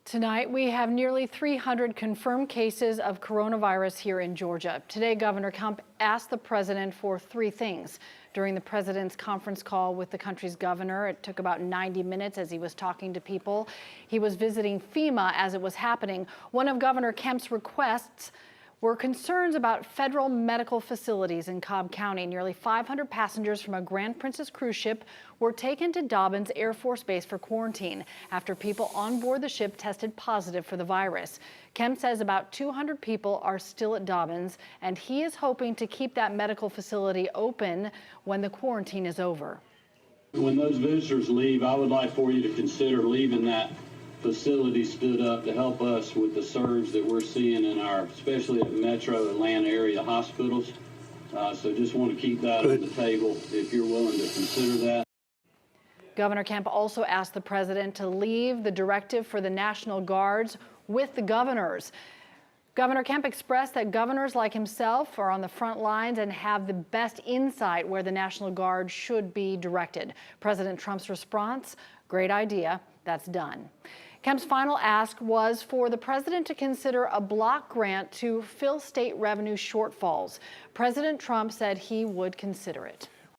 Tonight, we have nearly 300 confirmed cases of coronavirus here in Georgia. Today, Governor Kemp asked the president for three things. During the president's conference call with the country's governor, it took about 90 minutes as he was talking to people. He was visiting FEMA as it was happening. One of Governor Kemp's requests were concerns about federal medical facilities in Cobb County. Nearly 500 passengers from a Grand Princess cruise ship were taken to Dobbins Air Force Base for quarantine after people on board the ship tested positive for the virus. Kemp says about 200 people are still at Dobbins, and he is hoping to keep that medical facility open when the quarantine is over. When those visitors leave, I would like for you to consider leaving that facility stood up to help us with the surge that we're seeing in our, especially at Metro Atlanta area hospitals. So just want to keep that on the table if you're willing to consider that. Governor Kemp also asked the president to leave the directive for the National Guards with the governors. Governor Kemp expressed that governors like himself are on the front lines and have the best insight where the National Guard should be directed. President Trump's response, great idea, that's done. Kemp's final ask was for the president to consider a block grant to fill state revenue shortfalls. President Trump said he would consider it.